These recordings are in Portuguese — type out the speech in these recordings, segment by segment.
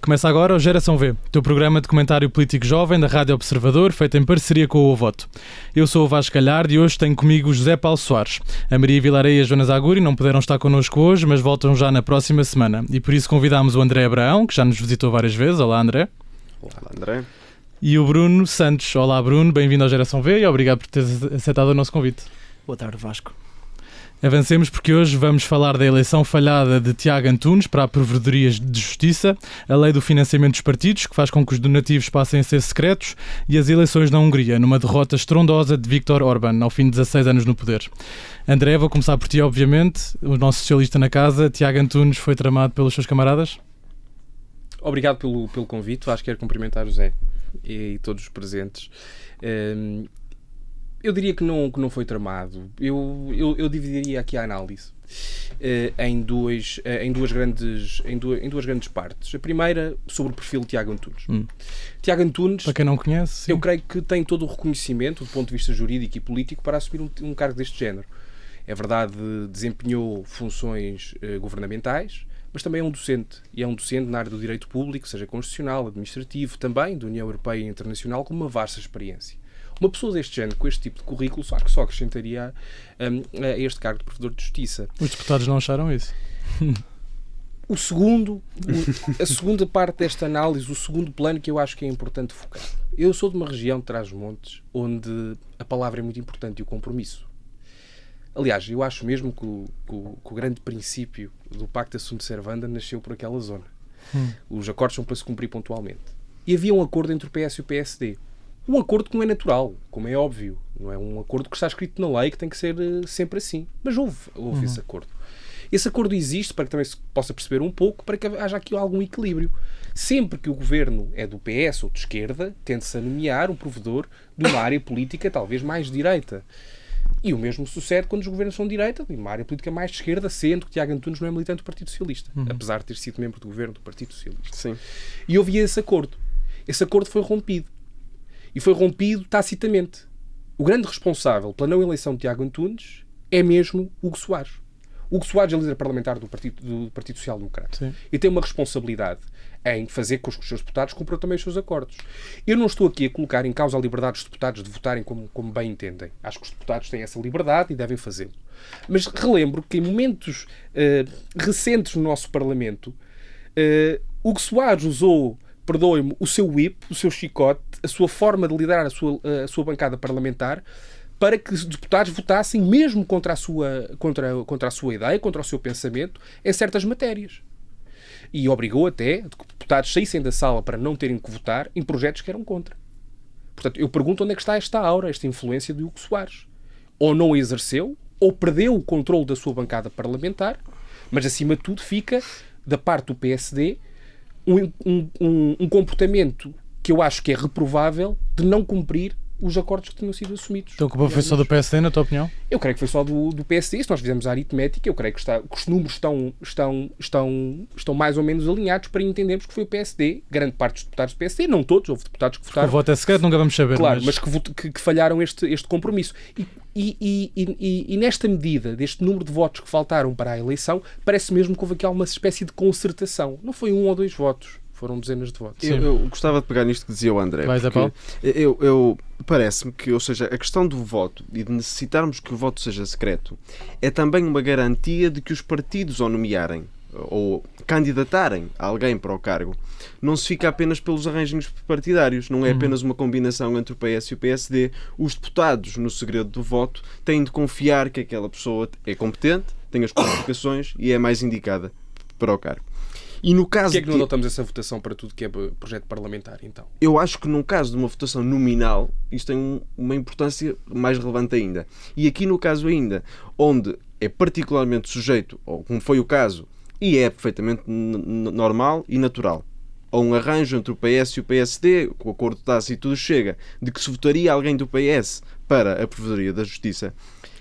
Começa agora o Geração V, teu programa de comentário político jovem da Rádio Observador, feito em parceria com o Voto. Eu sou o Vasco Galhardo e hoje tenho comigo o José Paulo Soares. A Maria Vilareia e a Joana Zaguri não puderam estar connosco hoje, mas voltam já na próxima semana. E por isso convidámos o André Abraão, que já nos visitou várias vezes. Olá, André. Olá, André. E o Bruno Santos. Olá, Bruno. Bem-vindo ao Geração V e obrigado por teres aceitado o nosso convite. Boa tarde, Vasco. Avancemos porque hoje vamos falar da eleição falhada de Tiago Antunes para a Provedoria de Justiça, a lei do financiamento dos partidos, que faz com que os donativos passem a ser secretos, e as eleições na Hungria, numa derrota estrondosa de Viktor Orbán, ao fim de 16 anos no poder. André, vou começar por ti, obviamente. O nosso socialista na casa, Tiago Antunes, foi tramado pelos seus camaradas? Obrigado pelo convite. Acho que quero cumprimentar o José e todos os presentes. Eu diria que não foi tramado. Eu dividiria aqui a análise em duas grandes partes. A primeira, sobre o perfil de Tiago Antunes. Tiago Antunes, para quem não conhece, sim. Eu creio que tem todo o reconhecimento, do ponto de vista jurídico e político, para assumir um cargo deste género. É verdade, desempenhou funções governamentais, mas também é um docente. E é um docente na área do direito público, seja constitucional, administrativo, também da União Europeia e Internacional, com uma vasta experiência. Uma pessoa deste género, com este tipo de currículo, só acrescentaria a este cargo de Provedor de Justiça. Os deputados não acharam isso? A segunda parte desta análise, o segundo plano que eu acho que é importante focar. Eu sou de uma região de Trás-os-Montes, onde a palavra é muito importante e o compromisso. Aliás, eu acho mesmo que o grande princípio do Pacto de Sunt Servanda nasceu por aquela zona. Os acordos são para se cumprir pontualmente. E havia um acordo entre o PS e o PSD. Um acordo que não é natural, como é óbvio. Não é um acordo que está escrito na lei, que tem que ser sempre assim. Mas houve esse acordo. Esse acordo existe para que também se possa perceber um pouco, para que haja aqui algum equilíbrio. Sempre que o governo é do PS ou de esquerda, tende-se a nomear um provedor de uma área política talvez mais de direita. E o mesmo sucede quando os governos são de direita, de uma área política mais de esquerda, sendo que Tiago Antunes não é militante do Partido Socialista, apesar de ter sido membro do governo do Partido Socialista. Sim. E houve esse acordo. Esse acordo foi rompido. E foi rompido tacitamente. O grande responsável pela não eleição de Tiago Antunes é mesmo Hugo Soares. Hugo Soares é líder parlamentar do Partido Social Democrata. Sim. E tem uma responsabilidade em fazer com que os seus deputados cumpram também os seus acordos. Eu não estou aqui a colocar em causa a liberdade dos deputados de votarem como bem entendem. Acho que os deputados têm essa liberdade e devem fazê-lo. Mas relembro que em momentos recentes no nosso Parlamento, Hugo Soares usou, perdoe-me, o seu whip, o seu chicote, a sua forma de liderar a sua bancada parlamentar, para que os deputados votassem mesmo contra a sua ideia, contra o seu pensamento, em certas matérias. E obrigou até que os deputados saíssem da sala para não terem que votar em projetos que eram contra. Portanto, eu pergunto onde é que está esta aura, esta influência de Hugo Soares. Ou não a exerceu, ou perdeu o controle da sua bancada parlamentar, mas acima de tudo fica, da parte do PSD, um comportamento que eu acho que é reprovável de não cumprir os acordos que tinham sido assumidos. Então a culpa foi só do PSD, na tua opinião? Eu creio que foi só do PSD. Se nós fizermos a aritmética, eu creio que os números estão mais ou menos alinhados para entendermos que foi o PSD, grande parte dos deputados do PSD, não todos, houve deputados que votaram. O voto é secreto, nunca vamos saber. Claro, mas que falharam este compromisso. E nesta medida, deste número de votos que faltaram para a eleição, parece mesmo que houve aqui alguma espécie de concertação. Não foi 1 ou 2 votos. Foram dezenas de votos. Eu gostava de pegar nisto que dizia o André. Parece-me que, ou seja, a questão do voto e de necessitarmos que o voto seja secreto é também uma garantia de que os partidos, ao nomearem ou candidatarem alguém para o cargo, não se fica apenas pelos arranjos partidários, não é apenas uma combinação entre o PS e o PSD. Os deputados, no segredo do voto, têm de confiar que aquela pessoa é competente, tem as qualificações e é mais indicada para o cargo. E no caso Porquê é que não adotamos essa votação para tudo que é projeto parlamentar, então? Eu acho que no caso de uma votação nominal, isto tem uma importância mais relevante ainda. E aqui no caso ainda, onde é particularmente sujeito, ou como foi o caso, e é perfeitamente normal e natural, a um arranjo entre o PS e o PSD, o acordo tácito e tudo chega, de que se votaria alguém do PS para a Provedoria da Justiça,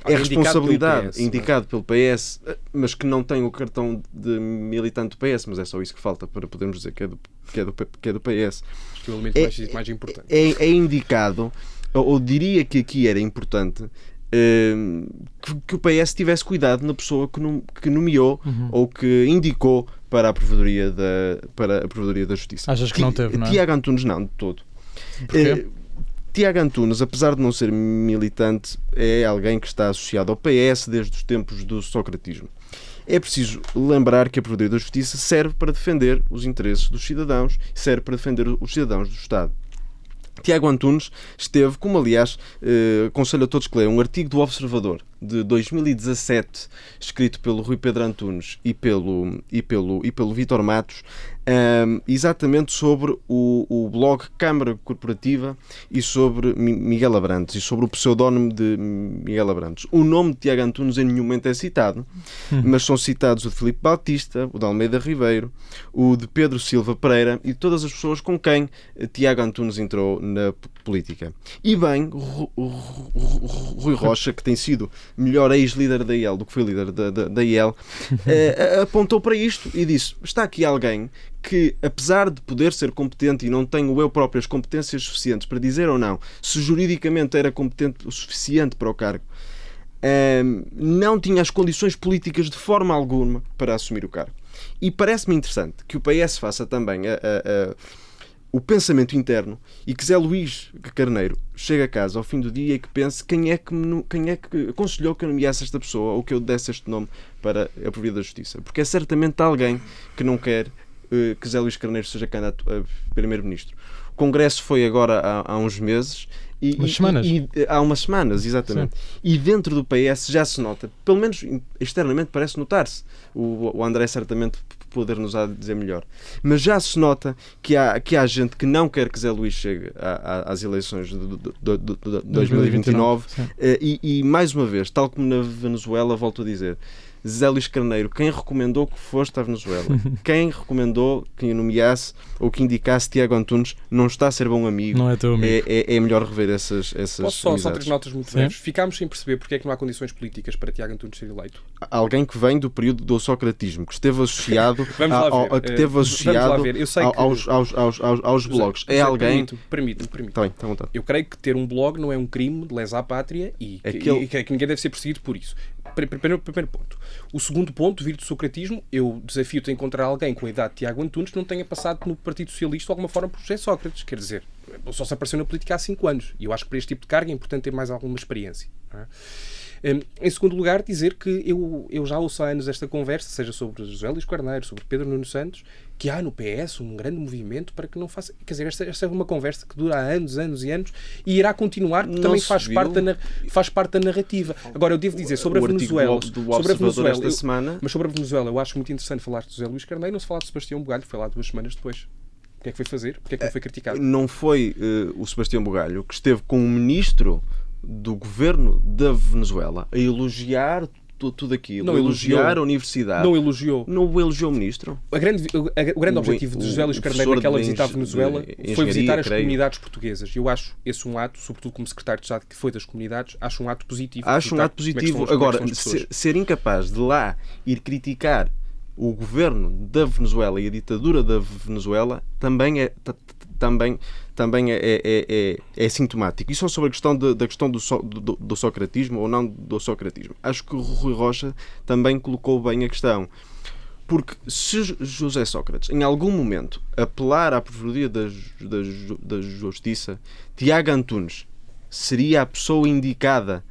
é responsabilidade indicado pelo PS, mas que não tem o cartão de militante do PS, mas é só isso que falta para podermos dizer que é do PS. Acho que é o elemento mais importante. É indicado, ou diria que aqui era importante, que o PS tivesse cuidado na pessoa que nomeou ou que indicou para a Provedoria da Justiça. Achas que não teve, não é? Tiago Antunes não, de todo. Porquê? Tiago Antunes, apesar de não ser militante, é alguém que está associado ao PS desde os tempos do socratismo. É preciso lembrar que a Provedoria da Justiça serve para defender os interesses dos cidadãos, serve para defender os cidadãos do Estado. Tiago Antunes esteve, como aliás, aconselho a todos que leiam um artigo do Observador de 2017, escrito pelo Rui Pedro Antunes e pelo Vítor Matos, exatamente sobre o blog Câmara Corporativa e sobre Miguel Abrantes e sobre o pseudónimo de Miguel Abrantes. O nome de Tiago Antunes em nenhum momento é citado, mas são citados o de Filipe Batista, o de Almeida Ribeiro, o de Pedro Silva Pereira e todas as pessoas com quem Tiago Antunes entrou na política. E bem, Rui Rocha, que tem sido melhor ex-líder da IEL do que foi líder da IEL, apontou para isto e disse: está aqui alguém que, apesar de poder ser competente, e não tenho eu próprio as competências suficientes para dizer ou não se juridicamente era competente o suficiente para o cargo, não tinha as condições políticas de forma alguma para assumir o cargo. E parece-me interessante que o PS faça também o pensamento interno e que Zé Luís Carneiro chegue a casa ao fim do dia e que pense quem é que aconselhou que eu nomeasse esta pessoa ou que eu desse este nome para a Provedoria da Justiça. Porque é certamente alguém que não quer que Zé Luís Carneiro seja candidato a primeiro-ministro. O Congresso foi agora há uns meses. Há umas semanas, exatamente. Sim. E dentro do PS já se nota, pelo menos externamente parece notar-se, o André certamente poder-nos dizer melhor, mas já se nota que há gente que não quer que Zé Luís chegue às eleições de 2029 e mais uma vez, tal como na Venezuela, volto a dizer, Zé Luís Carneiro, quem recomendou que foste à Venezuela, quem recomendou que nomeasse ou que indicasse Tiago Antunes, não está a ser bom amigo. Não é teu amigo. É melhor rever essas Posso só 3 notas muito breves. Ficámos sem perceber porque é que não há condições políticas para Tiago Antunes ser eleito. Alguém que vem do período do socratismo, que esteve associado aos blogs. É alguém... Permite-me. Tá bem, à vontade. Eu creio que ter um blog não é um crime de lesa pátria e que ninguém deve ser perseguido por isso. Primeiro ponto. O segundo ponto, vir do socratismo, eu desafio-te a encontrar alguém com a idade de Tiago Antunes que não tenha passado no Partido Socialista de alguma forma por José Sócrates. Quer dizer, só se apareceu na política há 5 anos. E eu acho que para este tipo de cargo é importante ter mais alguma experiência. Não é? Em segundo lugar, dizer que eu já ouço há anos esta conversa, seja sobre José Luís Carneiro, sobre Pedro Nuno Santos, que há no PS um grande movimento para que não faça... Quer dizer, esta é uma conversa que dura há anos e anos e irá continuar porque também faz parte da narrativa. Agora, eu devo dizer, sobre a Venezuela... Mas sobre a Venezuela, eu acho muito interessante falar de José Luís Carneiro, não se falar de Sebastião Bugalho, foi lá 2 semanas depois. O que é que foi fazer? Porque é que não foi criticado? Não foi o Sebastião Bugalho que esteve com o ministro do governo da Venezuela a elogiar tudo aquilo, não elogiar a universidade. Não elogiou. Não elogiou o ministro. O grande objetivo de José Luís Carneiro naquela visita à Venezuela foi visitar as comunidades portuguesas. Eu acho esse um ato, sobretudo como secretário de Estado que foi das comunidades, acho um ato positivo. Acho um ato positivo. Agora, ser incapaz de lá ir criticar o governo da Venezuela e a ditadura da Venezuela também é sintomático. E só sobre a questão da questão do socratismo ou não do socratismo. Acho que o Rui Rocha também colocou bem a questão. Porque se José Sócrates, em algum momento, apelar à Provedoria da Justiça, Tiago Antunes seria a pessoa indicada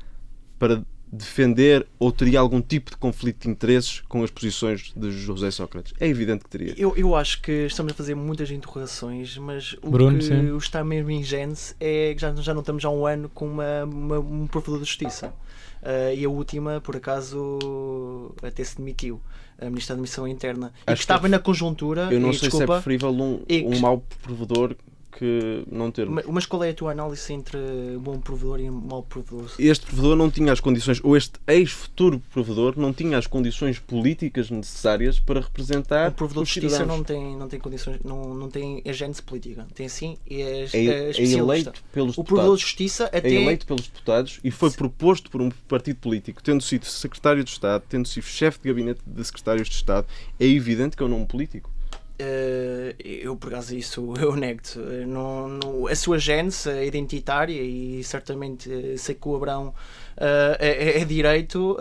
para defender ou teria algum tipo de conflito de interesses com as posições de José Sócrates? É evidente que teria. Eu acho que estamos a fazer muitas interrogações, mas Bruno, o que está mesmo em gênese é que já não estamos há um ano com um provedor de justiça. E a última, por acaso, até se demitiu. A Ministra da Administração Interna. E que estava na conjuntura... Eu não sei se é preferível um mau provedor que não ter. Mas qual é a tua análise entre bom provedor e mau provedor? Este provedor não tinha as condições, ou este ex-futuro provedor não tinha as condições políticas necessárias para representar o provedor os de justiça cidadãos. não tem condições, não tem agência política. Tem sim, é eleito pelos o provedor de justiça até... é eleito pelos deputados e foi proposto por um partido político, tendo sido secretário de Estado, tendo sido chefe de gabinete de secretários de Estado. É evidente que é um nome político. Eu, por acaso, isso eu nego-te. A sua gênese identitária, e certamente sei que o Abrão é direito,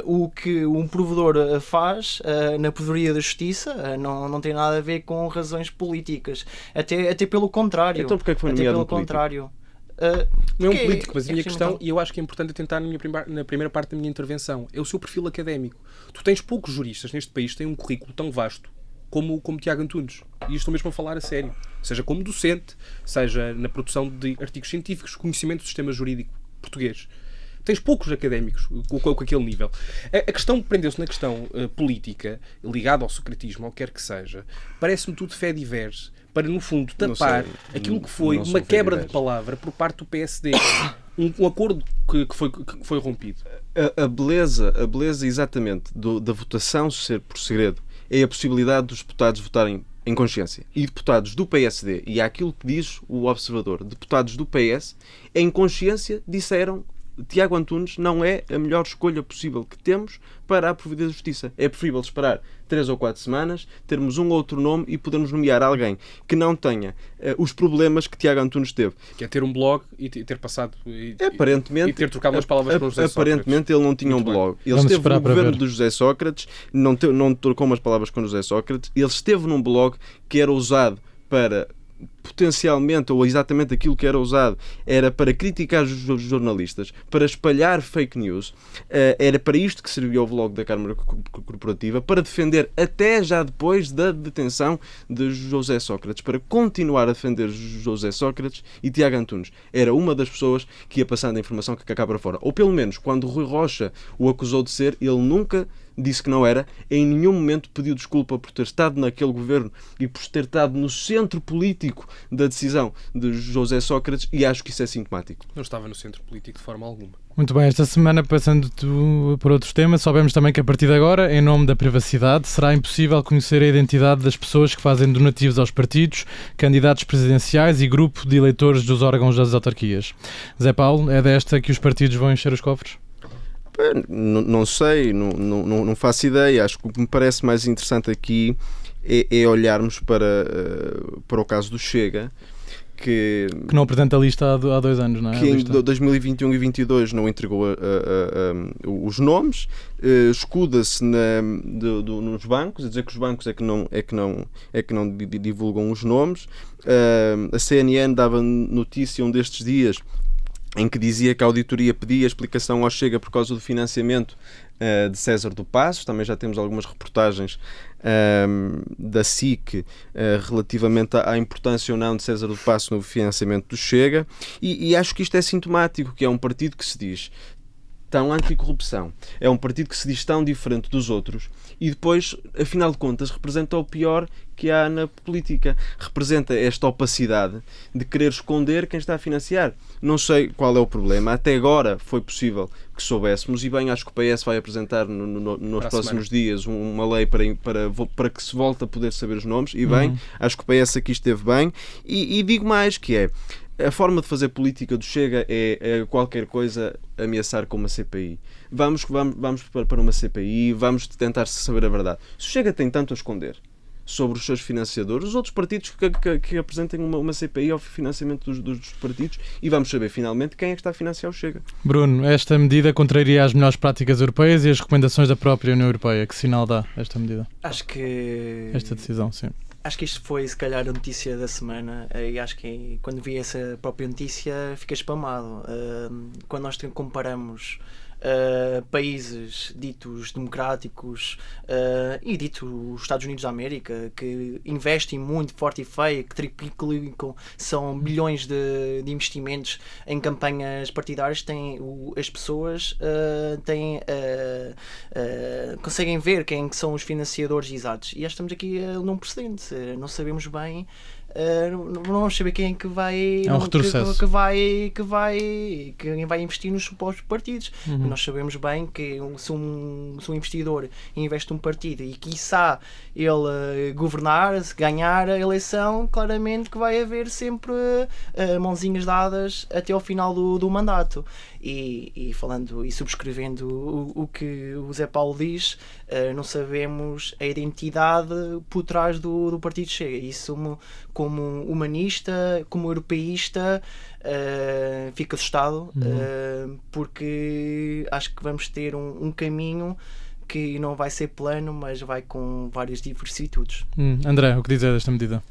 o que um provedor faz na provedoria da justiça não tem nada a ver com razões políticas. Até pelo contrário. Então, porque é que foi até nomeado pelo um político? contrário. Não é um político, mas a minha questão, fundamental. e eu acho que é importante tentar na primeira parte da minha intervenção, é o seu perfil académico. Tu tens poucos juristas neste país que têm um currículo tão vasto como Tiago Antunes. E estou mesmo a falar a sério. Seja como docente, seja na produção de artigos científicos, conhecimento do sistema jurídico português. Tens poucos académicos com aquele nível. A questão prendeu-se na questão política, ligada ao socratismo, ou quer que seja, parece-me tudo fé diverse, para, no fundo, tapar aquilo que foi uma quebra de palavra por parte do PSD. Um acordo que foi rompido. A beleza exatamente da votação ser por segredo é a possibilidade dos deputados votarem em consciência. E deputados do PSD, e é aquilo que diz o Observador, deputados do PS, em consciência disseram: Tiago Antunes não é a melhor escolha possível que temos para a Provedora da Justiça. É preferível esperar 3 ou 4 semanas, termos um outro nome e podermos nomear alguém que não tenha os problemas que Tiago Antunes teve. Que é ter um blog e ter passado e ter trocado umas palavras com o José Sócrates. Aparentemente ele não tinha um blog. Ele esteve no governo do José Sócrates, não trocou umas palavras com o José Sócrates. Ele esteve num blog que era usado para, potencialmente, ou exatamente aquilo que era usado, era para criticar os jornalistas, para espalhar fake news. Era para isto que servia o blog da Câmara Corporativa, para defender, até já depois da detenção de José Sócrates, para continuar a defender José Sócrates. E Tiago Antunes era uma das pessoas que ia passando a informação que cá para fora. Ou pelo menos, quando Rui Rocha o acusou de ser, ele nunca disse que não era, em nenhum momento pediu desculpa por ter estado naquele governo e por ter estado no centro político da decisão de José Sócrates, e acho que isso é sintomático. Não estava no centro político de forma alguma. Muito bem, esta semana, passando por outros temas, soubemos também que a partir de agora, em nome da privacidade, será impossível conhecer a identidade das pessoas que fazem donativos aos partidos, candidatos presidenciais e grupo de eleitores dos órgãos das autarquias. Zé Paulo, é desta que os partidos vão encher os cofres? Não sei, não faço ideia. Acho que o que me parece mais interessante aqui é olharmos para o caso do Chega, que não apresenta a lista há 2 anos, não é? Que em 2021 e 2022 não entregou os nomes, escuda-se nos bancos, a dizer que os bancos é que não divulgam os nomes. A CNN dava notícia destes dias em que dizia que a auditoria pedia explicação ao Chega por causa do financiamento de César do Passos. Também já temos algumas reportagens da SIC relativamente à importância ou não de César do Passos no financiamento do Chega, e acho que isto é sintomático, que é um partido que se diz tão anticorrupção, é um partido que se diz tão diferente dos outros e depois, afinal de contas, representa o pior que há na política. Representa esta opacidade de querer esconder quem está a financiar. Não sei qual é o problema. Até agora foi possível que soubéssemos, e bem, acho que o PS vai apresentar nos próximos dias uma lei para que se volte a poder saber os nomes, e bem, acho que o PS aqui esteve bem, e digo mais, que é a forma de fazer política do Chega é qualquer coisa ameaçar com uma CPI. Vamos para uma CPI, vamos tentar saber a verdade. Se o Chega tem tanto a esconder sobre os seus financiadores, os outros partidos que apresentem uma CPI ao financiamento dos partidos, e vamos saber finalmente quem é que está a financiar o Chega. Bruno, esta medida contraria as melhores práticas europeias e as recomendações da própria União Europeia. Que sinal dá esta medida? Acho que esta decisão, sim. Acho que isto foi, se calhar, a notícia da semana, e acho que quando vi essa própria notícia fiquei espamado. Quando nós comparamos países ditos democráticos e ditos os Estados Unidos da América, que investem muito forte e feio, que triplicam, são bilhões de investimentos em campanhas partidárias, as pessoas conseguem ver quem são os financiadores exatos. E já estamos aqui num precedente, não sabemos bem. Não vamos saber quem é que vai, é um retrocesso. Quem vai investir nos supostos partidos. Nós sabemos bem que se um investidor investe num partido e quiçá ele governar, se ganhar a eleição, claramente que vai haver sempre mãozinhas dadas até ao final do mandato. E falando e subscrevendo o que o Zé Paulo diz, não sabemos a identidade por trás do Partido Chega. Isso, como humanista, como europeísta, fico assustado, porque acho que vamos ter um caminho que não vai ser plano, mas vai com várias diversidades. André, o que dizer desta medida?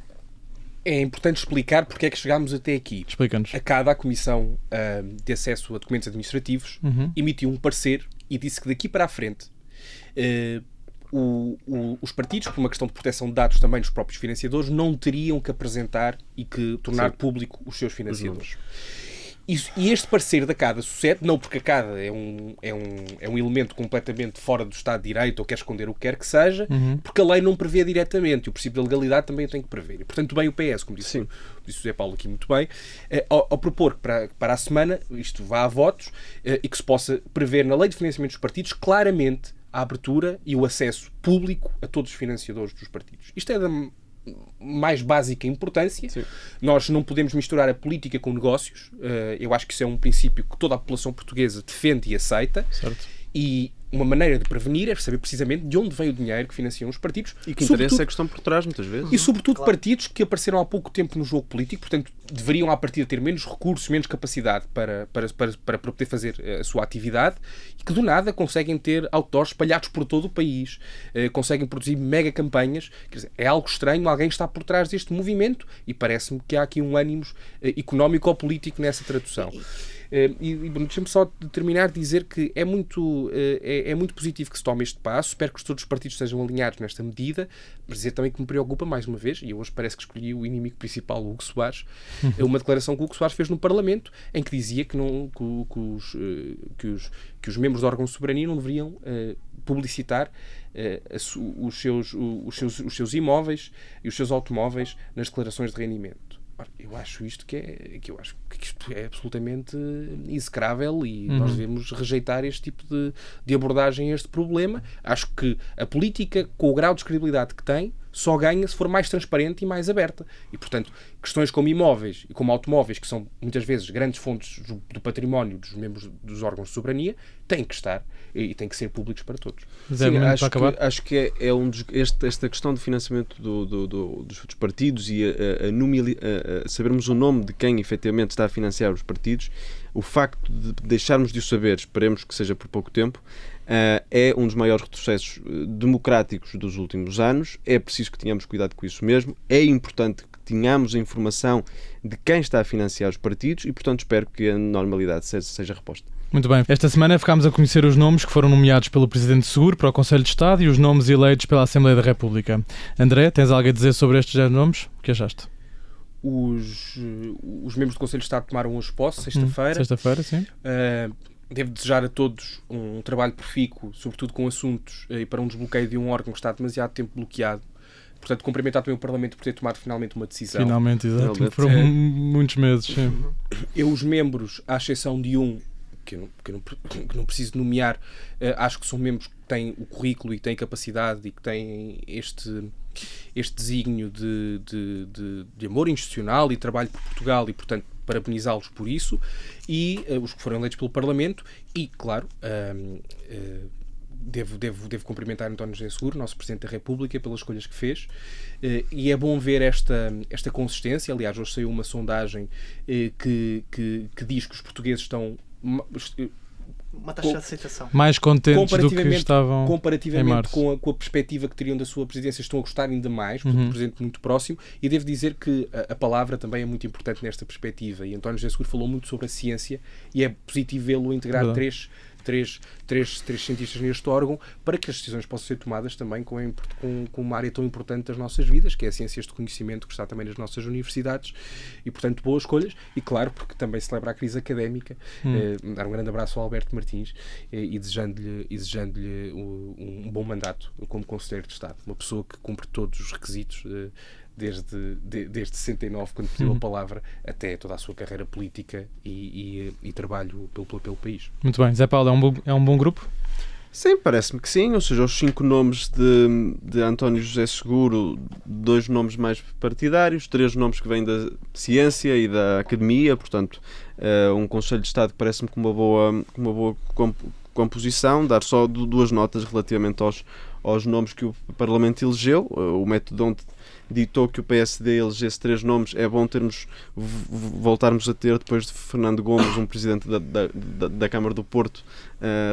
É importante explicar porque é que chegámos até aqui. Explica-nos. A Comissão de Acesso a Documentos Administrativos emitiu um parecer e disse que daqui para a frente os partidos, por uma questão de proteção de dados também dos próprios financiadores, não teriam que apresentar e que tornar público os seus financiadores. E este parecer da CADA sucede, não porque a CADA é um elemento completamente fora do Estado de Direito ou quer esconder o que quer que seja, porque a lei não prevê diretamente e o princípio da legalidade também o tem que prever. E, portanto, bem o PS, como disse o José Paulo aqui muito bem, ao propor que para a semana isto vá a votos e que se possa prever na lei de financiamento dos partidos claramente a abertura e o acesso público a todos os financiadores dos partidos. Isto é da mais básica importância. Sim. Nós não podemos misturar a política com negócios. Eu acho que isso é um princípio que toda a população portuguesa defende e aceita. Certo. E uma maneira de prevenir é saber precisamente de onde vem o dinheiro que financiam os partidos. E que interessa é a questão por trás, muitas vezes. E, sobretudo, partidos que apareceram há pouco tempo no jogo político, portanto, deveriam, à partida, ter menos recursos, menos capacidade para poder fazer a sua atividade e que, do nada, conseguem ter outdoors espalhados por todo o país, conseguem produzir mega campanhas. Quer dizer, é algo estranho, alguém está por trás deste movimento e parece-me que há aqui um ânimo económico ou político nessa tradução. E deixa-me só terminar de dizer que é muito positivo que se tome este passo. Espero que todos os partidos estejam alinhados nesta medida, mas dizer também que me preocupa mais uma vez, e hoje parece que escolhi o inimigo principal, o Hugo Soares, uma declaração que o Hugo Soares fez no Parlamento em que dizia que os membros do órgão de soberania não deveriam publicitar os seus imóveis e os seus automóveis nas declarações de rendimento. Eu acho isto que isto é absolutamente execrável e nós devemos rejeitar este tipo de abordagem a este problema. Acho que a política, com o grau de credibilidade que tem, só ganha se for mais transparente e mais aberta. E, portanto, questões como imóveis e como automóveis, que são muitas vezes grandes fontes do património dos membros dos órgãos de soberania, têm que estar e têm que ser públicos para todos. Sim, acho que é esta questão de financiamento dos partidos e sabermos o nome de quem efetivamente está a financiar os partidos, o facto de deixarmos de o saber, esperemos que seja por pouco tempo, é um dos maiores retrocessos democráticos dos últimos anos. É preciso que tenhamos cuidado com isso mesmo. É importante que tenhamos a informação de quem está a financiar os partidos e, portanto, espero que a normalidade seja reposta. Muito bem. Esta semana ficámos a conhecer os nomes que foram nomeados pelo Presidente Seguro para o Conselho de Estado e os nomes eleitos pela Assembleia da República. André, tens algo a dizer sobre estes 10 nomes? O que achaste? Os membros do Conselho de Estado tomaram hoje posse, sexta-feira. Sexta-feira, sim. Devo desejar a todos um trabalho profícuo, sobretudo com assuntos e para um desbloqueio de um órgão que está demasiado tempo bloqueado. Portanto, cumprimentar também o Parlamento por ter tomado finalmente uma decisão. Finalmente, exato. Foram muitos meses. Sim. Os membros, à exceção de um, que eu não preciso nomear, acho que são membros que têm o currículo e têm capacidade e que têm este desígnio de amor institucional e trabalho por Portugal e, portanto, parabenizá-los por isso, e os que foram eleitos pelo Parlamento, e, claro, devo cumprimentar António José Seguro, nosso Presidente da República, pelas escolhas que fez, e é bom ver esta consistência. Aliás, hoje saiu uma sondagem que diz que os portugueses estão uma taxa de aceitação mais contentes do que estavam comparativamente com a perspectiva que teriam da sua presidência. Estão a gostar ainda mais, porque o Presidente é muito próximo, e devo dizer que a palavra também é muito importante nesta perspectiva, e António José Seguro falou muito sobre a ciência e é positivo vê-lo integrar três cientistas neste órgão para que as decisões possam ser tomadas também com uma área tão importante das nossas vidas, que é a ciências de conhecimento, que está também nas nossas universidades, e, portanto, boas escolhas. E, claro, porque também celebra a crise académica, dar um grande abraço ao Alberto Martins e desejando-lhe um bom mandato como Conselheiro de Estado, uma pessoa que cumpre todos os requisitos desde 69, quando pediu a palavra, até toda a sua carreira política e trabalho pelo país. Muito bem. Zé Paulo, é um bom grupo? Sim, parece-me que sim, ou seja, os 5 nomes de António José Seguro, 2 nomes mais partidários, 3 nomes que vêm da ciência e da academia, portanto, um Conselho de Estado que parece-me com uma boa composição, dar só 2 notas relativamente aos nomes que o Parlamento elegeu. O método onde ditou que o PSD elegesse 3 nomes, é bom voltarmos a ter, depois de Fernando Gomes, um presidente da Câmara do Porto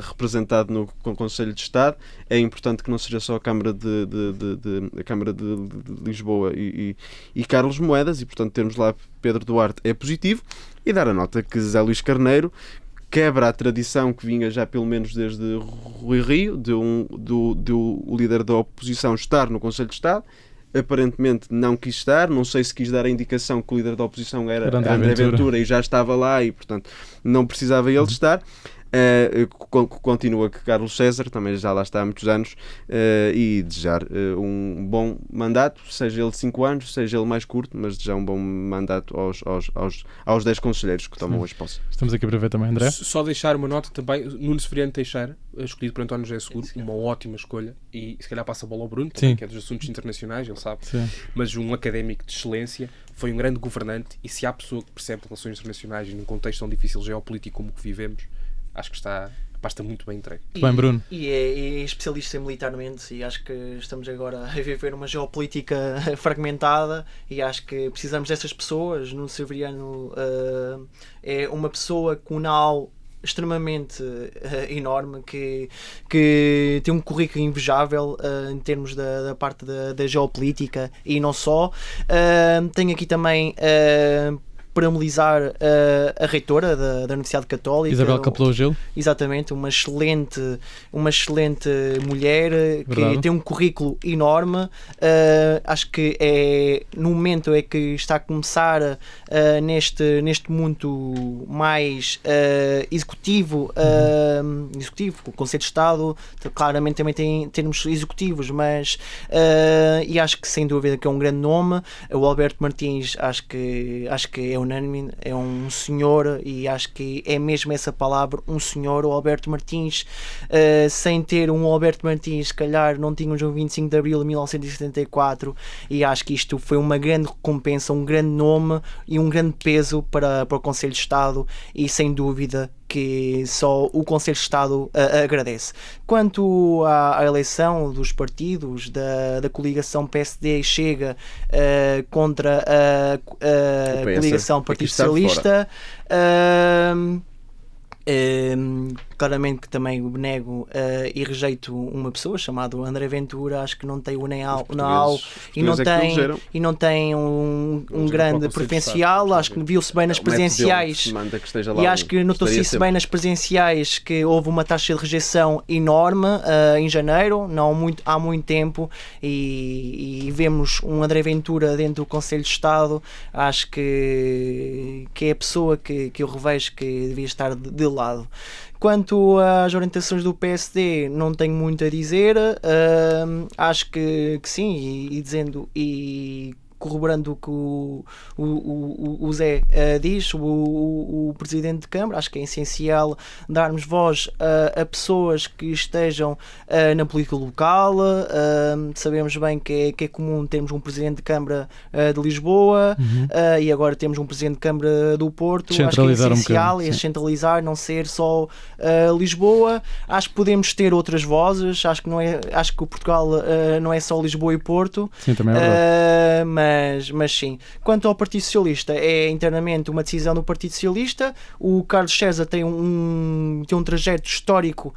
representado no Conselho de Estado. É importante que não seja só a Câmara a Câmara de Lisboa e Carlos Moedas, e portanto termos lá Pedro Duarte é positivo. E dar a nota que Zé Luís Carneiro quebra a tradição que vinha já pelo menos desde Rui Rio, de o líder da oposição estar no Conselho de Estado. Aparentemente não quis estar, não sei se quis dar a indicação que o líder da oposição era André Ventura e já estava lá e portanto não precisava ele de estar. Continua que Carlos César também já lá está há muitos anos, e desejar um bom mandato, seja ele de 5 anos, seja ele mais curto, mas desejar um bom mandato aos 10 conselheiros que tomam as posse. Estamos aqui para ver também, André. Só deixar uma nota também, Nuno Severiano Teixeira, escolhido por António José Seguro, uma ótima escolha, e se calhar passa a bola ao Bruno, também, que é dos assuntos internacionais, ele sabe. Sim. Mas um académico de excelência, foi um grande governante, e se há pessoa que percebe relações internacionais e num contexto tão difícil geopolítico como o que vivemos, acho que está muito bem entregue. Bem, Bruno. E é especialista militarmente, e acho que estamos agora a viver uma geopolítica fragmentada, e acho que precisamos dessas pessoas. Nuno Severiano é uma pessoa com um know-how extremamente enorme, que tem um currículo invejável em termos da parte da geopolítica, e não só. Tenho aqui também para mobilizar a reitora da Universidade Católica, Isabel Capelou Gil. Exatamente, uma excelente mulher. Verdade. Que tem um currículo enorme. Acho que no momento é que está a começar neste mundo mais executivo, o Conselho de Estado claramente também tem termos executivos, mas e acho que sem dúvida que é um grande nome. O Alberto Martins acho que é unânime, é um senhor, e acho que é mesmo essa palavra, um senhor. O Alberto Martins, sem ter um Alberto Martins, se calhar não tínhamos um 25 de Abril de 1974, e acho que isto foi uma grande recompensa, um grande nome e um grande peso para o Conselho de Estado, e sem dúvida que só o Conselho de Estado agradece. Quanto à eleição dos partidos da coligação PSD e Chega contra a coligação Partido Socialista, claramente que também nego e rejeito uma pessoa chamada André Ventura. Acho que não tem o know-how e não tem um grande preferencial. Acho que viu-se bem nas presidenciais, e acho que notou-se bem nas presidenciais que houve uma taxa de rejeição enorme em janeiro, não há muito tempo, e vemos um André Ventura dentro do Conselho de Estado. Acho que é a pessoa que eu revejo que devia estar de lado. Quanto às orientações do PSD, não tenho muito a dizer. Acho que sim, e corroborando o que o Zé diz, o Presidente de Câmara, acho que é essencial darmos voz a pessoas que estejam na política local. Sabemos bem que é comum termos um Presidente de Câmara de Lisboa, e agora temos um Presidente de Câmara do Porto. Acho que é essencial centralizar, não ser só Lisboa. Acho que podemos ter outras vozes. Acho que o Portugal não é só Lisboa e Porto. Sim, também é verdade. Mas sim. Quanto ao Partido Socialista, é internamente uma decisão do Partido Socialista. O Carlos César tem um trajeto histórico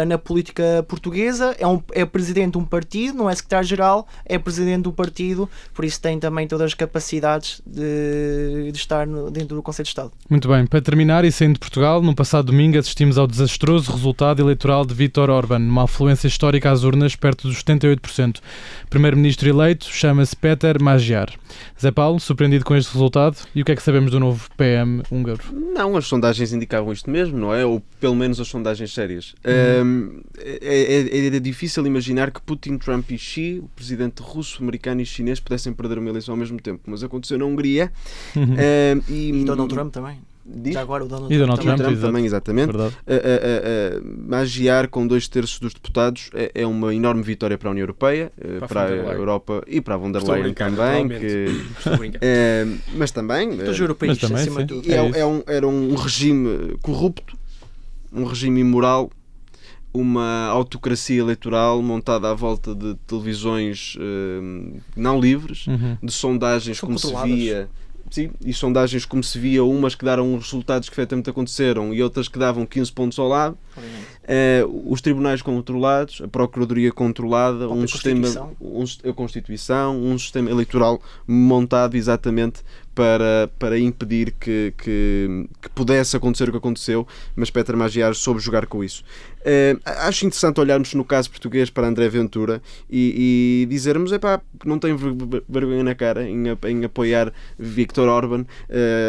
na política portuguesa. É presidente de um partido, não é secretário-geral, é presidente do partido, por isso tem também todas as capacidades de estar dentro do Conselho de Estado. Muito bem. Para terminar, e saindo de Portugal, no passado domingo assistimos ao desastroso resultado eleitoral de Viktor Orbán, uma afluência histórica às urnas perto dos 78%. Primeiro-ministro eleito chama-se Péter Magyar. Zé Paulo, surpreendido com este resultado, e o que é que sabemos do novo PM húngaro? Não, as sondagens indicavam isto mesmo, não é? Ou pelo menos as sondagens sérias. É difícil imaginar que Putin, Trump e Xi, o presidente russo, americano e chinês, pudessem perder uma eleição ao mesmo tempo, mas aconteceu na Hungria. E Donald Trump também. Diz? Já agora o Donald E Donald Trump Trump, Também, exatamente. Verdade. Magiar com 2/3 dos deputados é uma enorme vitória para a União Europeia, para a Europa e para a von der Leyen também. Mas também. Dos europeus, Mas também, acima sim. de tudo. Era um regime corrupto, um regime imoral, uma autocracia eleitoral montada à volta de televisões não livres, de sondagens São como se controladas. via. Sim, e sondagens como se via, umas que deram os resultados que efetivamente aconteceram e outras que davam 15 pontos ao lado. Os tribunais controlados, a Procuradoria controlada, A Constituição, um sistema eleitoral montado exatamente para impedir que pudesse acontecer o que aconteceu, mas Péter Magyar soube jogar com isso. Acho interessante olharmos no caso português para André Ventura e dizermos, não tenho vergonha na cara em apoiar Viktor Orban,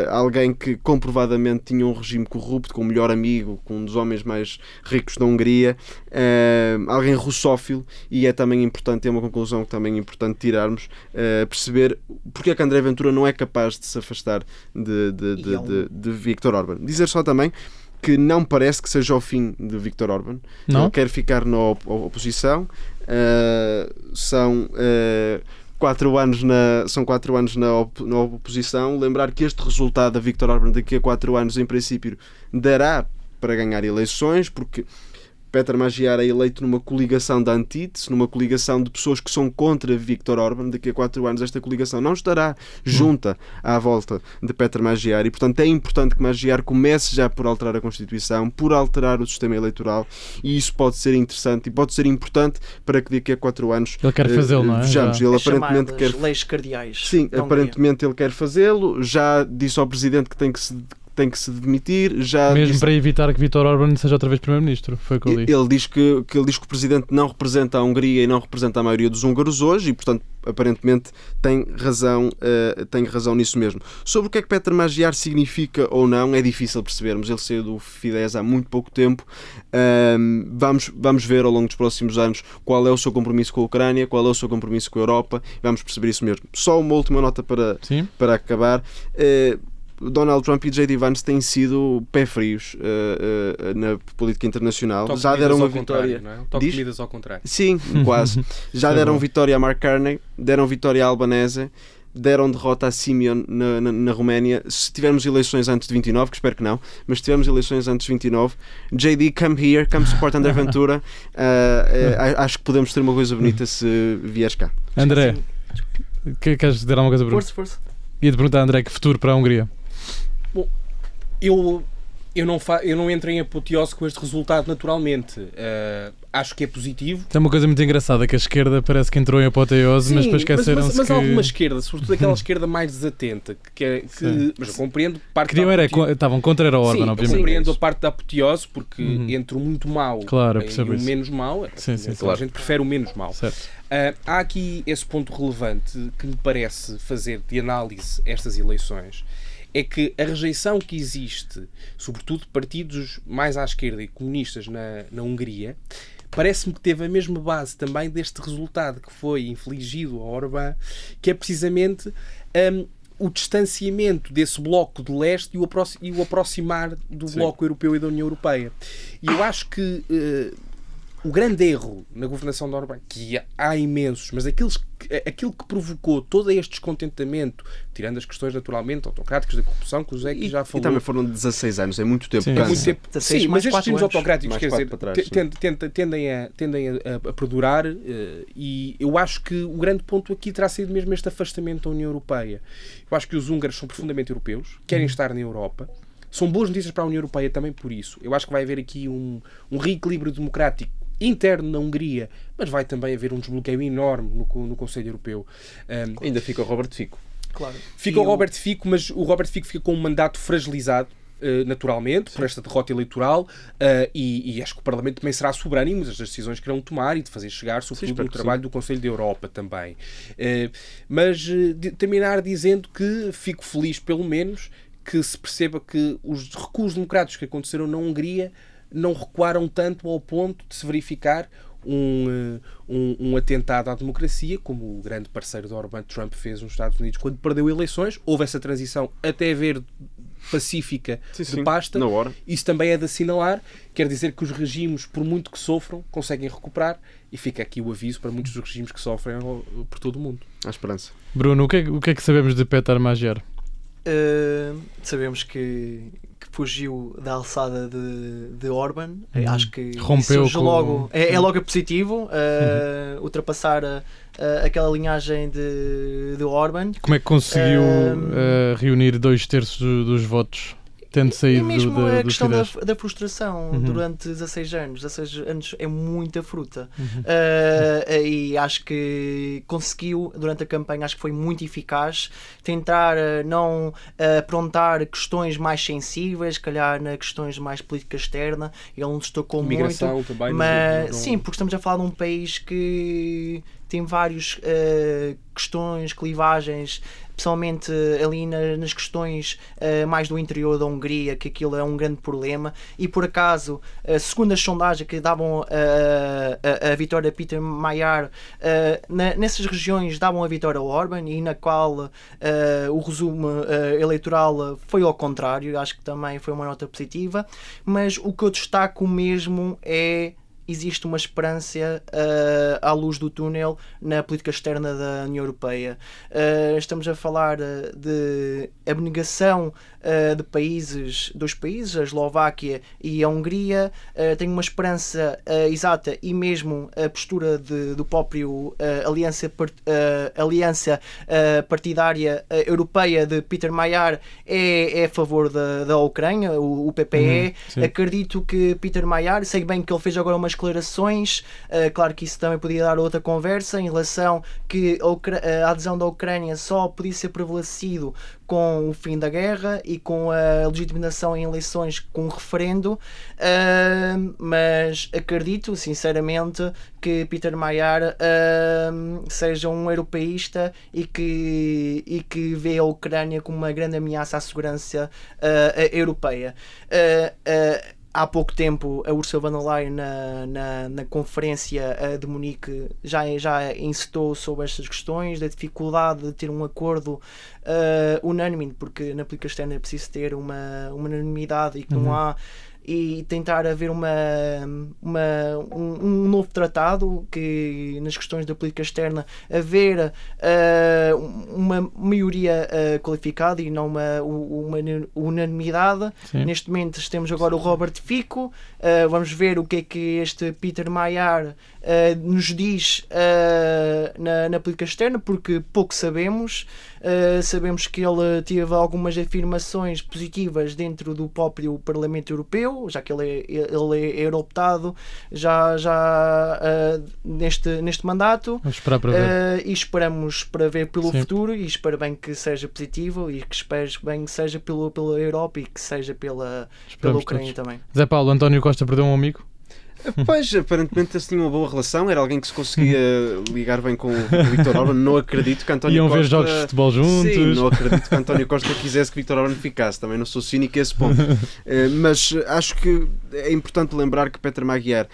alguém que comprovadamente tinha um regime corrupto, com o melhor amigo, com um dos homens mais ricos da Hungria, alguém russófilo, e é também importante, é uma conclusão que também é importante tirarmos, perceber porque é que André Ventura não é capaz de se afastar de Viktor Orban. Dizer só também que não parece que seja o fim de Viktor Orban. Não? Ele quer ficar na oposição. São 4 anos na oposição. Lembrar que este resultado da Viktor Orban daqui a 4 anos, em princípio, dará para ganhar eleições, porque Péter Magyar é eleito numa coligação da antítese, numa coligação de pessoas que são contra Viktor Orban. Daqui a 4 anos esta coligação não estará junta à volta de Péter Magyar, e portanto é importante que Magyar comece já por alterar a Constituição, por alterar o sistema eleitoral, e isso pode ser interessante e pode ser importante para que daqui a 4 anos Ele quer fazê-lo, não é? vejamos. Já. Ele aparentemente quer... leis cardeais. Sim, da Hungria. aparentemente ele quer fazê-lo. Já disse ao Presidente que tem que se demitir. Mesmo para evitar que Viktor Orban seja outra vez Primeiro-Ministro, foi o que eu li. Ele diz que o Presidente não representa a Hungria e não representa a maioria dos húngaros hoje, e portanto aparentemente tem razão nisso mesmo. Sobre o que é que Péter Magyar significa ou não, é difícil percebermos. Ele saiu do Fidesz há muito pouco tempo. Vamos ver ao longo dos próximos anos qual é o seu compromisso com a Ucrânia, qual é o seu compromisso com a Europa. Vamos perceber isso mesmo. Só uma última nota para acabar. Donald Trump e J.D. Vance têm sido pé frios na política internacional. Toque já deram uma vitória. vitória. Não é? Toque de medidas ao contrário. Sim, quase. Já deram vitória a Mark Carney, deram vitória a Albanese, deram derrota a Simeon na Roménia. Se tivermos eleições antes de 29, que espero que não, mas se tivermos eleições antes de 29, J.D., come here, come support André Ventura. Acho que podemos ter uma coisa bonita se vieres cá. André, queres dizer alguma coisa, Bruno? Força. Ia-te perguntar, André, que futuro para a Hungria? Bom, eu não entro em apoteose com este resultado naturalmente. Acho que é positivo. É uma coisa muito engraçada, que a esquerda parece que entrou em apoteose, mas depois esqueceram-se mas que... alguma esquerda, sobretudo aquela esquerda mais desatenta, mas eu compreendo parte estavam contra a Orban, obviamente. Eu compreendo a parte da apoteose, porque entre o muito mau e o menos mau, a gente prefere o menos mau. Há aqui esse ponto relevante que me parece fazer de análise estas eleições, é que a rejeição que existe, sobretudo de partidos mais à esquerda e comunistas na Hungria, parece-me que teve a mesma base também deste resultado que foi infligido a Orbán, que é precisamente o distanciamento desse bloco de leste e o aproximar do bloco europeu e da União Europeia. E eu acho que o grande erro na governação de Orbán, que há imensos, mas aquilo que provocou todo este descontentamento, tirando as questões naturalmente autocráticas da corrupção, que o Zé já falou. E também foram 16 anos, é muito tempo. Sim, É muito tempo. Sim, mas estes regimes autocráticos, quer dizer, tendem a perdurar, e eu acho que o grande ponto aqui terá sido mesmo este afastamento da União Europeia. Eu acho que os húngaros são profundamente europeus, querem estar na Europa. São boas notícias para a União Europeia também por isso. Eu acho que vai haver aqui um reequilíbrio democrático interno na Hungria, mas vai também haver um desbloqueio enorme no Conselho Europeu. Ainda fica o Robert Fico. Claro. Fica o Robert Fico, mas o Robert Fico fica com um mandato fragilizado, naturalmente, por esta derrota eleitoral, e acho que o Parlamento também será soberano em muitas das decisões que irão tomar e de fazer chegar, sobretudo no trabalho do Conselho da Europa também. Mas terminar dizendo que fico feliz, pelo menos, que se perceba que os recuos democráticos que aconteceram na Hungria não recuaram tanto ao ponto de se verificar um atentado à democracia, como o grande parceiro de Orbán, Trump, fez nos Estados Unidos quando perdeu eleições. Houve essa transição até haver pacífica Sim, de sim, pasta, na hora. isso também é de assinalar. Quer dizer que os regimes, por muito que sofram, conseguem recuperar, e fica aqui o aviso para muitos dos regimes que sofrem por todo o mundo. Há esperança. Bruno, o que é que sabemos de Petar Magyar? Sabemos que fugiu da alçada de Orban. Acho que rompeu isso logo, é logo positivo, ultrapassar aquela linhagem de Orban. Como é que conseguiu reunir 2/3 dos votos, tendo saído mesmo do a questão Fidesz? da frustração durante 16 anos. 16 anos é muita fruta. E acho que conseguiu, durante a campanha, acho que foi muito eficaz, tentar não aprontar questões mais sensíveis, calhar nas questões mais política externa. Ele não destacou Migração muito. também. Mas, sim, porque estamos a falar de um país que tem várias questões, clivagens, especialmente ali nas questões mais do interior da Hungria, que aquilo é um grande problema, e por acaso, segundo as sondagens que davam a vitória a Peter Magyar, nessas regiões davam a vitória ao Orban, e na qual o resumo eleitoral foi ao contrário. Acho que também foi uma nota positiva, mas o que eu destaco mesmo é: existe uma esperança à luz do túnel na política externa da União Europeia. Estamos a falar de abnegação de dois países, a Eslováquia e a Hungria. Tem uma esperança exata, e mesmo a postura do próprio aliança partidária europeia de Peter Magyar é a favor da Ucrânia, o PPE. Acredito que Peter Magyar, sei bem que ele fez agora umas declarações, claro que isso também podia dar outra conversa, em relação que a adesão da Ucrânia só podia ser prevalecido com o fim da guerra e com a legitimação em eleições com um referendo, mas acredito sinceramente que Peter Magyar seja um europeísta e que vê a Ucrânia como uma grande ameaça à segurança europeia. Há pouco tempo a Ursula von der Leyen na conferência de Munique já incitou sobre estas questões, da dificuldade de ter um acordo unânime, porque na política externa é preciso ter uma unanimidade, e que não há, e tentar haver um novo tratado, que nas questões da política externa haver uma maioria qualificada e não uma unanimidade. Sim. Neste momento temos agora o Robert Fico. Vamos ver o que é que este Peter Magyar nos diz na política externa, porque pouco sabemos. Sabemos que ele teve algumas afirmações positivas dentro do próprio Parlamento Europeu, já que ele é eurodeputado já neste mandato. Vamos esperar para ver. E esperamos para ver pelo Sim. futuro, e espero bem que seja positivo, e que espero bem que seja pela Europa, e que seja pela Ucrânia todos. também. Zé Paulo, António Costa perdeu um amigo? Pois, aparentemente eles tinham uma boa relação, era alguém que se conseguia ligar bem com o Viktor Orban. Não acredito que António Iam Costa... ver jogos de futebol juntos? Sim, não acredito que António Costa quisesse que Viktor Orban ficasse, também não sou cínico a esse ponto. Mas acho que é importante lembrar que Peter Magyar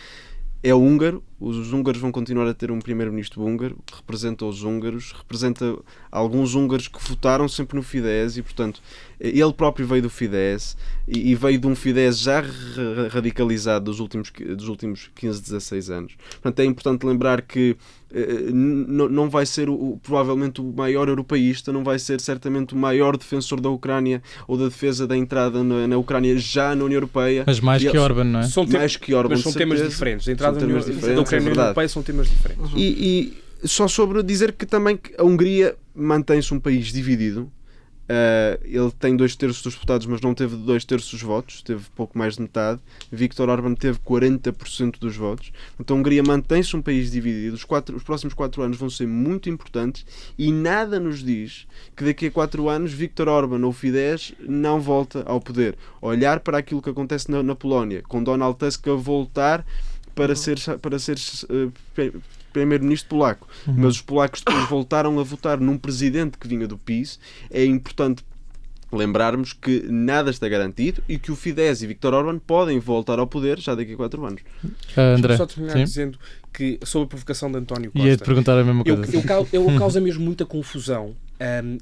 é húngaro. Os húngaros vão continuar a ter um primeiro-ministro húngaro, representa os húngaros, representa alguns húngaros que votaram sempre no Fidesz, e portanto ele próprio veio do Fidesz, e veio de um Fidesz já radicalizado dos últimos 15, 16 anos. Portanto, é importante lembrar que não vai ser provavelmente o maior europeísta, não vai ser certamente o maior defensor da Ucrânia ou da defesa da entrada na Ucrânia já na União Europeia. Mas mais que Orban, não é? Mais que Orban, mas são temas diferentes. A entrada da Ucrânia na Europeia são temas diferentes. E só sobre dizer que também a Hungria mantém-se um país dividido. Ele tem 2/3 dos deputados, mas não teve 2/3 dos votos, teve pouco mais de metade. Viktor Orban teve 40% dos votos. Então a Hungria mantém-se um país dividido. Os próximos 4 anos vão ser muito importantes, e nada nos diz que daqui a 4 anos Viktor Orban ou Fidesz não volta ao poder. Olhar para aquilo que acontece na Polónia, com Donald Tusk a voltar para ser primeiro-ministro polaco, mas os polacos depois voltaram a votar num presidente que vinha do PiS. É importante lembrarmos que nada está garantido, e que o Fidesz e Viktor Orban podem voltar ao poder já daqui a 4 anos. André, só terminar dizendo que, sobre a provocação de António Costa, ia-te perguntar a mesma coisa. Ele causa mesmo muita confusão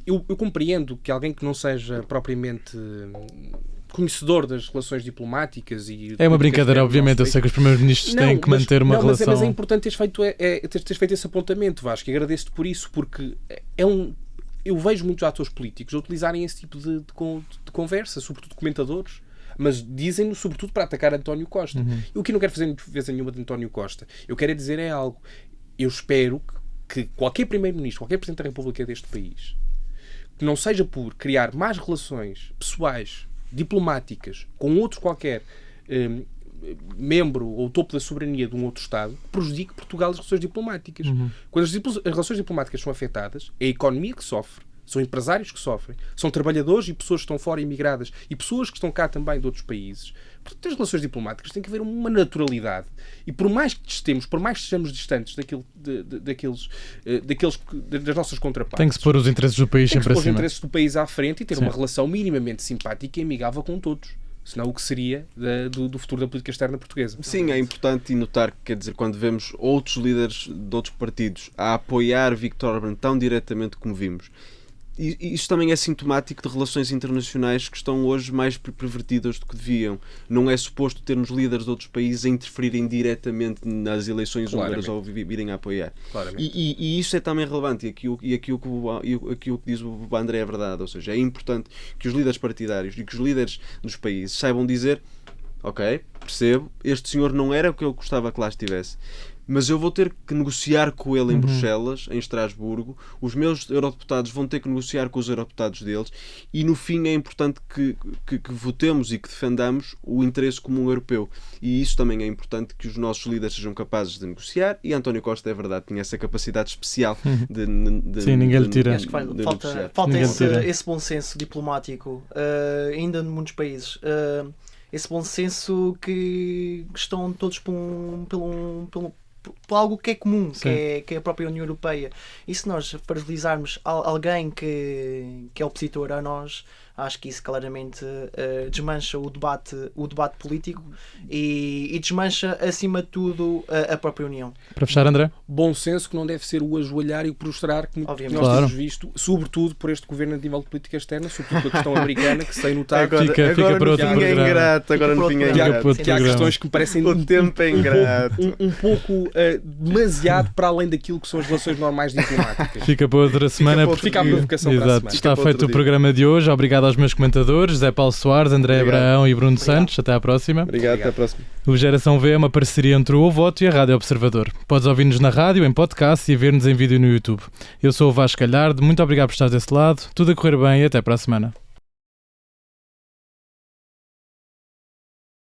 Eu compreendo que alguém que não seja propriamente conhecedor das relações diplomáticas e... É uma brincadeira, obviamente. Eu sei que os primeiros-ministros têm que manter uma relação... Mas é importante teres feito esse apontamento, Vasco, e agradeço-te por isso, porque eu vejo muitos atores políticos a utilizarem esse tipo de conversa, sobretudo comentadores, mas dizem-no sobretudo para atacar António Costa. E o que eu não quero fazer vez nenhuma de António Costa, eu quero dizer algo. Eu espero que qualquer primeiro-ministro, qualquer presidente da República deste país, que não seja por criar mais relações pessoais, diplomáticas, com outro qualquer membro ou topo da soberania de um outro Estado, que prejudique Portugal as relações diplomáticas. Quando as relações diplomáticas são afetadas, é a economia que sofre, são empresários que sofrem, são trabalhadores e pessoas que estão fora imigradas e pessoas que estão cá também de outros países. Portanto, as relações diplomáticas têm que haver uma naturalidade. E por mais que estejamos, por mais que estejamos distantes das nossas contrapartes, tem que se pôr os interesses do país sempre acima. Tem que se pôr os interesses do país à frente e ter uma relação minimamente simpática e amigável com todos. Senão o que seria do futuro da política externa portuguesa. Sim, é importante notar que, quer dizer, quando vemos outros líderes de outros partidos a apoiar Viktor Orbán tão diretamente como vimos, e isso também é sintomático de relações internacionais que estão hoje mais pervertidas do que deviam. Não é suposto termos líderes de outros países a interferirem diretamente nas eleições húngaras ou virem a apoiar. E isso é também relevante. E aquilo que diz o André é verdade. Ou seja, é importante que os líderes partidários e que os líderes dos países saibam dizer: ok, percebo, este senhor não era o que eu gostava que lá estivesse, mas eu vou ter que negociar com ele em Bruxelas, em Estrasburgo, os meus eurodeputados vão ter que negociar com os eurodeputados deles, e no fim é importante que votemos e que defendamos o interesse comum europeu. E isso também é importante, que os nossos líderes sejam capazes de negociar, e António Costa, é verdade, tinha essa capacidade especial de sim, ninguém lhe tira. Acho que falta esse bom senso diplomático, ainda em muitos países. Esse bom senso que estão todos por algo que é comum, que é a própria União Europeia. E se nós fragilizarmos alguém que é opositor a nós, acho que isso claramente desmancha o debate político e desmancha, acima de tudo, a própria União. Para fechar, André? Bom senso que não deve ser o ajoelhar e o prostrar que nós temos visto, sobretudo por este governo a nível de política externa, sobretudo com a questão americana, que sem notar agora para outro programa. Agora no fim é ingrato. Que há questões que me parecem o tempo é ingrato. Um pouco demasiado para além daquilo que são as relações normais diplomáticas. Fica para outra semana. Fica a provocação para a semana. Está feito o programa de hoje. Obrigado aos meus comentadores, Zé Paulo Soares, André Abraão e Bruno Santos. Até à próxima. Obrigado, até à próxima. O Geração V é uma parceria entre o Voto e a Rádio Observador. Podes ouvir-nos na rádio, em podcast e ver-nos em vídeo no YouTube. Eu sou o Vasco Galhardo. Muito obrigado por estar desse lado. Tudo a correr bem e até para a semana.